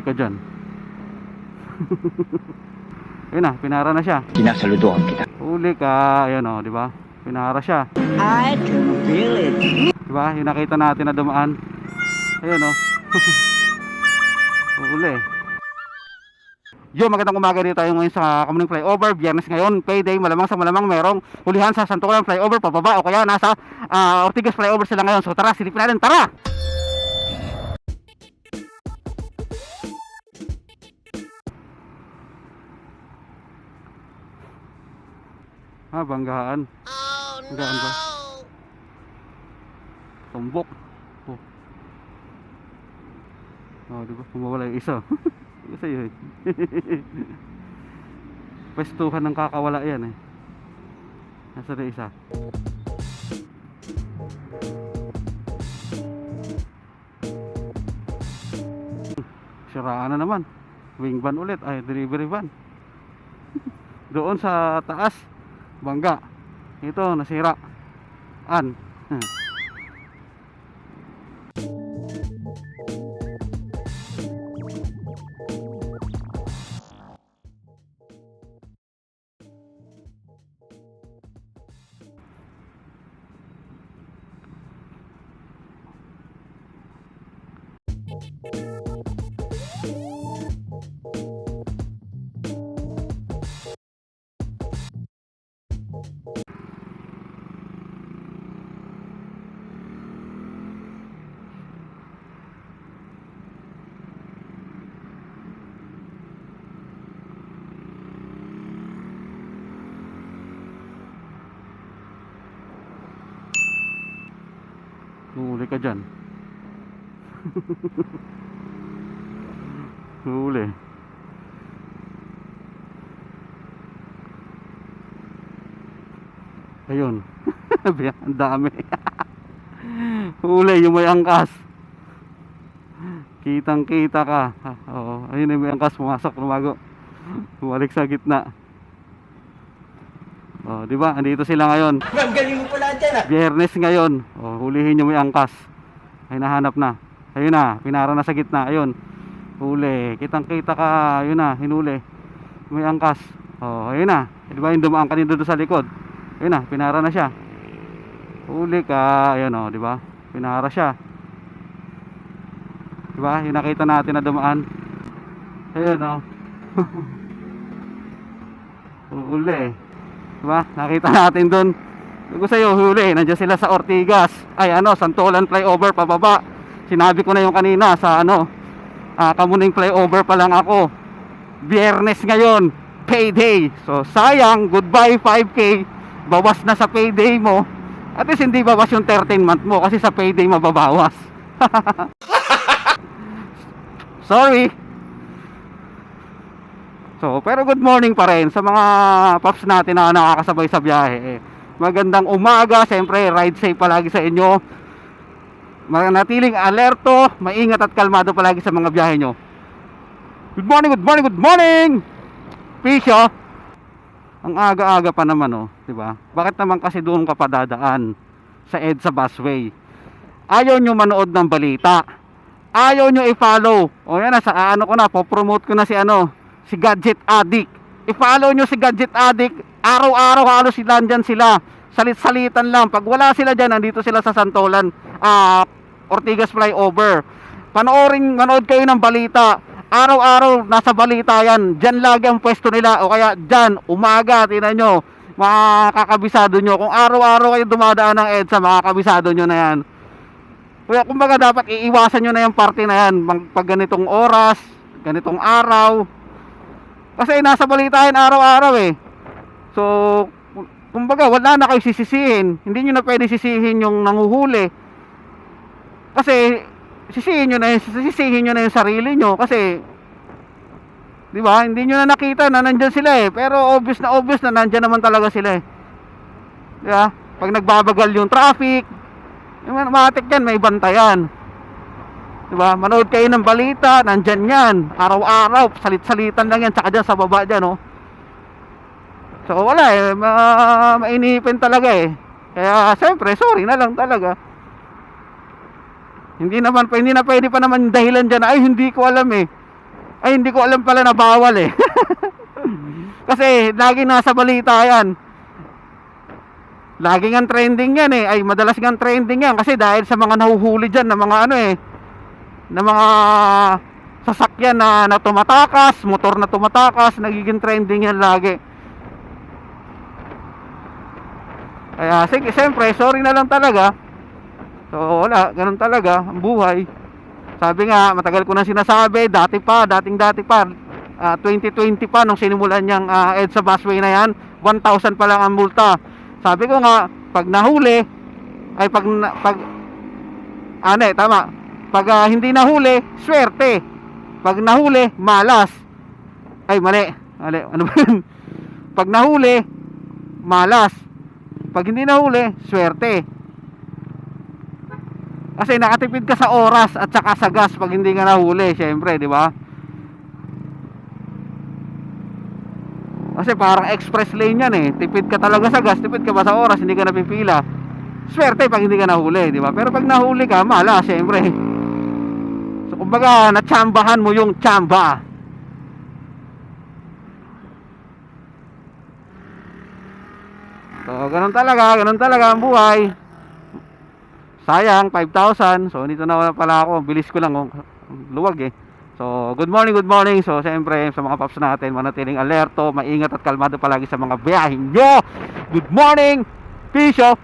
Huli ka dyan. Ayun na, pinara na siya. Sinasaludohan kita. Huli ka, ayan o, di ba? Pinara siya. I can feel it. Di ba? Yung nakita natin na dumaan. Ayun o. Huli. Yo, magandang umaga, dito tayo ngayon sa Kamuning Flyover. Biyernes ngayon, payday, malamang sa malamang merong hulihan sa Santolan Flyover pababa o kaya nasa Ortigas Flyover sila ngayon. So tara, silipin natin, tara! Banggaan. Banggaan ba? Tumbok. Diba? Kumawala yung isa. Isa yun. Pwestuhan ng kakawala yan eh. Nasa na isa. Siraan na naman. Wing van ulit. Ay, delivery van. Doon sa taas, bangga. Ito, nasira. Huli ka dyan. Huli. Ayun. Ang dami. Huli yung may angkas. Kitang kita ka. Oo. Ayun yung may angkas. Pumasok, lumago. Bumalik sa gitna. Di ba? Andito sila ngayon. Ang galing mo pala dyan ah. Biyernes ngayon. Hulihin yung may angkas. Ay nahanap na. Ayun na, pinara na sa gitna. Ayun. Huli. Kitang kita ka. Ayun na, hinuli. May angkas. Ayun na. Di ba yung dumaan kanina doon sa likod? Ayun na, pinara na siya. Huli ka. Ayun o, di ba? Pinara siya. Di ba? Yung nakita natin na dumaan. Ayun o. Huli. Diba? Nakita natin doon. Gusto sa'yo, huli. Nandiyan sila sa Ortigas. Santolan Flyover pababa. Sinabi ko na yung kanina sa Kamuning Flyover pa lang ako. Biyernes ngayon, payday. So sayang, goodbye 5K. Bawas na sa payday mo. At least hindi bawas yung 13 month mo kasi sa payday mababawas. Sorry. So, pero good morning pa rin sa mga paps natin na nakakasabay sa biyahe. Magandang umaga, siyempre ride safe palagi sa inyo. Manatiling alerto, maingat at kalmado palagi sa mga biyahe nyo. Good morning, good morning, good morning! Pisyo, ang aga-aga pa naman diba? Bakit naman kasi doon ka pa dadaan sa EDSA busway? Ayaw nyo manood ng balita. Ayaw nyo i-follow. Yan na, sa popromote ko na si Gadget Addict. I-follow nyo si Gadget Addict. Araw-araw halos sila dyan sila. Salit-salitan lang. Pag wala sila dyan, nandito sila sa Santolan Ortigas Flyover. Manood kayo ng balita. Araw-araw nasa balita yan. Dyan lagi ang pwesto nila. O kaya dyan, umaga, tinan nyo, makakabisado nyo. Kung araw-araw kayo dumadaan ng EDSA, makakabisado nyo na yan. Kaya kumbaga dapat iiwasan nyo na yung party na yan. Pag ganitong oras, ganitong araw. Kasi nasa balita yan araw-araw eh. So, kumbaga wala na kayo sisisihin. Hindi nyo na pwede sisihin yung nanguhuli. Kasi sisihin nyo na yung sarili nyo. Kasi, di ba, hindi nyo na nakita na nandyan sila eh. Pero obvious na nandyan naman talaga sila eh. Di ba? Pag nagbabagal yung traffic, matik yan, may bantayan. Diba? Manood kayo ng balita, nandyan yan. Araw-araw, salit-salitan lang yan. Tsaka dyan sa baba dyan, So wala mainipin talaga eh. Kaya siyempre, sorry na lang talaga. Hindi na pwede pa naman dahilan dyan. Ay, hindi ko alam eh. Ay, hindi ko alam pala na bawal eh. Kasi lagi nasa balita yan. Lagi nga trending yan eh. Ay, madalas nga trending yan. Kasi dahil sa mga nahuhuli dyan na mga ano eh, na mga sasakyan na tumatakas, motor na tumatakas, nagiging trending yan lagi. Kaya sige, siyempre, sorry na lang talaga. So wala, ganun talaga ang buhay. Sabi nga, matagal ko na sinasabi, dating dati pa, 2020 pa nung sinimulan niyang EDSA busway na yan, 1,000 pa lang ang multa. Sabi ko nga, pag nahuli, ay tama. Pag hindi nahuli, swerte. Pag nahuli, malas. Ay, mali. Ano ba yun? Pag nahuli, malas. Pag hindi nahuli, swerte. Kasi nakatipid ka sa oras at saka sa gas pag hindi ka nahuli, syempre, di ba? Kasi parang express lane yan eh. Tipid ka talaga sa gas, tipid ka ba sa oras, hindi ka napipila. Swerte pag hindi ka nahuli, di ba? Pero pag nahuli ka, malas, syempre. So kumbaga, natsambahan mo yung tsamba. So ganun talaga ang buhay. Sayang, 5,000. So dito na pala ako, bilis ko lang, luwag eh. So good morning. So siyempre sa mga paps natin, manatiling alerto, maingat at kalmado palagi sa mga biyaheng nyo. Good morning, peace out.